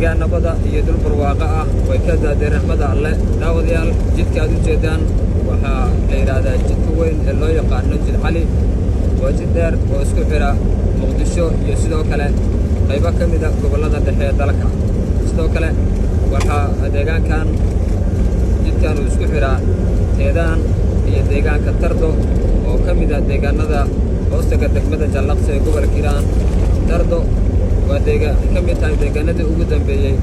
deegaan nabada iyo dul barwaaqo ah way ka daadeen raxmadda alle daawadayaal jidka aad u jeedaan waxaa la yidhaahdaa jidka weyn ee loo yaqaano jid cali waa jid dheer oo isku xidha muqdisho iyo sidoo kale qaybo ka mida gobollada dhexe ee dalka sidoo kale waxaa deegaankan jidkan uu isku xidhaa teedaan iyo deegaanka tardo oo ka mida deegaanada hoostaga degmada jallaqsi ee gobolka hiiraan tardo waa ka mid tahay deegaanadii ugu dambeeyey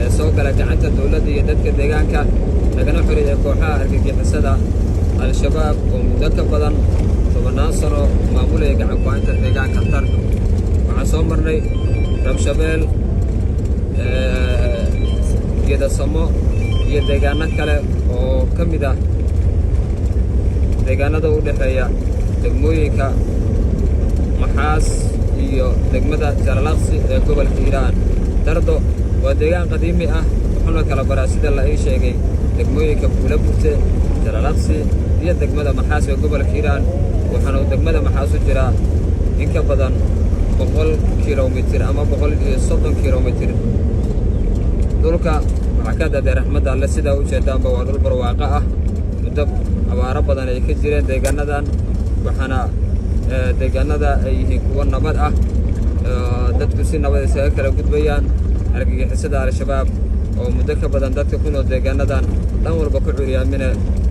ee soo gala gacanta dawladda iyo dadka deegaanka lagana xoreeyay kooxaha argagixisada al-shabaab oo muddo ka badan 10 sano maamulaya gacan ku-haynta deegaanka tardo waxaan soo marnay rabshabeel geedasamo iyo deegaano kale oo ka mid ah deegaanada u dhexeeya degmooyinka maxaas iyo degmada jallaqsi ee gobolka hiiraan tardo waa deegaan qadiimi ah wuxuuna kala baraa sida la ii sheegay degmooyinka buulaburte jallaqsi iyo degmada maxaas ee gobolka hiiraan waxaana degmada maxaas u jiraa in ka badan 100 kilomitir ama 130 kilomitir dhulka waxaa ka daadee raxmadda alle sidaa u jeedaanba waa dhul barwaaqo ah muddo abaaro badan ay ka jireen deegaanadan waxaana deegaanada ay yihiin kuwo nabad ah dadku si nabad isaga kala gudbayaan argagixisada al-shabaab oo muddo ka badan dadka ku nool deegaanadan dhan walba ku curyaamina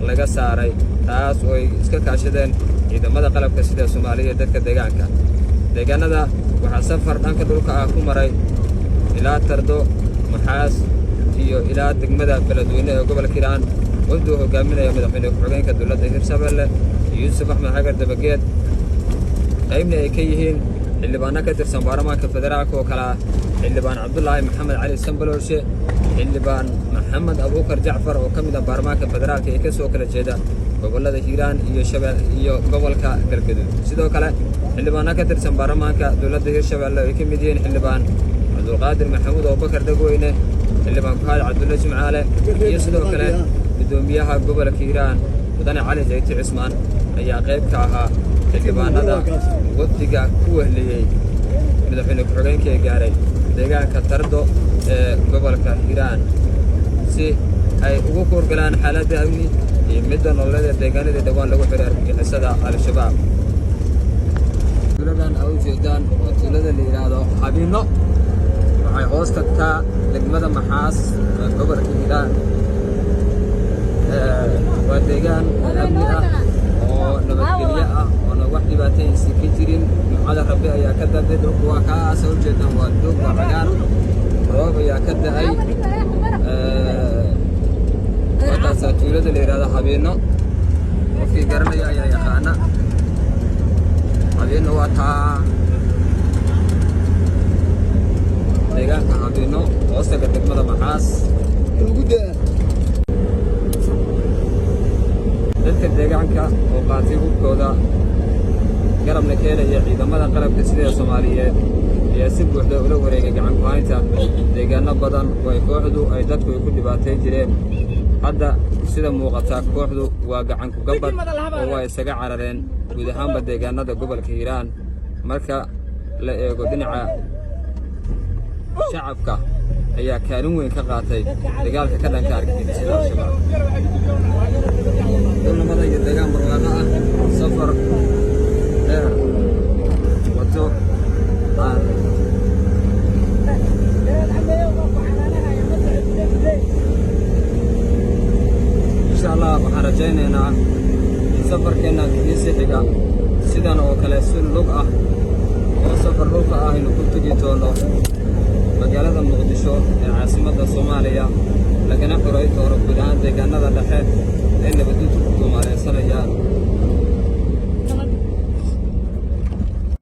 laga saaray taas oo ay iska kaashadeen ciidamada qalabka sida Soomaaliya dadka deegaanka deegaanada waxaa safar dhanka dhulka ah ku maray ilaa tardo maxaas iyo ilaa degmada beledweyne ee gobolka hiiraan waduu hogaaminaya madaxweyne ku-xigeenka dowladda hirshabelle yuusuf axmed xagar dabageed qaybna ay ka yihiin xildhibaano ka tirsan baarlamaanka federaalka oo kale ah xildhibaan cabdulaahi maxamed cali sambaloolshe xildhibaan maxamed abuukar jacfar oo ka mid ah baarlamaanka federaalka ee ka soo kala jeeda gobollada hiiraan iyo gobolka galgaduud sidoo kale xildhibaano ka tirsan baarlamaanka dowladda hirshabelle ay ka mid yihiin xildhibaan cabdulqaadir maxamuud abubakar dagweyne xildhibaan kuhaad cabdulle jimcaale iyo sidoo kale gudoomiyaha gobolka hiiraan mudane cali jayti cismaan ayaa qayb ka ahaa xildhibaanada wafdiga ku wehliyey madaxweyne ku-xigeenka ee gaaray deegaanka tardo ee gobolka hiiraan si ay ugu kuurgalaan xaaladda amni iyo midda nololeeda deegaanada dhawaan lagu xiray argagixisada al-shabaab tuuladan aa u jeedaan waa tuulada la yidhaahdo xabiino waxay hoos tagtaa degmada maxaas ee gobolka hiiraan waa deegaan amni ah oo nabadgelyo ah oona wax dhibaataysi ka jirin nimcada rabbi ayaa ka dambe dhulku waa kaasa u jeedaan waa doog waa cagaar roob ayaa ka da'ay markaasaa tuulada la yidhahdo xabiino qofkii garanaya ayaa yaqaana xabiino waa taa deegaanka xabiino hoostaga degmada maxaas dadka deegaanka oo qaatay hubkooda garabna keenaya ciidamada qalabka sida Soomaaliyeed ayaa si buuxda ula wareegay gacan ku haynta deegaano badan oo ay kooxdu ay dadku ku dhibaatay jireen hadda sida muuqata kooxdu waa gacan ku gabad oo way isaga carareen guud ahaanba deegaanada gobolka hiiraan marka la eego dhinaca shacabka ayaa kaalin weyn ka qaatay dagaalka ka dhanka argagixisada al-shabaab dowladnimada iyo deegaan barwaaqo ah safar dheer wato insha allah waxaan rajaynaynaa in safarkeenna kiisi xiga sidan oo kale si lug ah oo safar dhulka ah aynu ku tegi doono magaalada muqdisho ee caasimadda Soomaaliya lagana xoray doono guud ahaan deegaanada dhexe ee nabadgelyadu ku duumaaleysanaya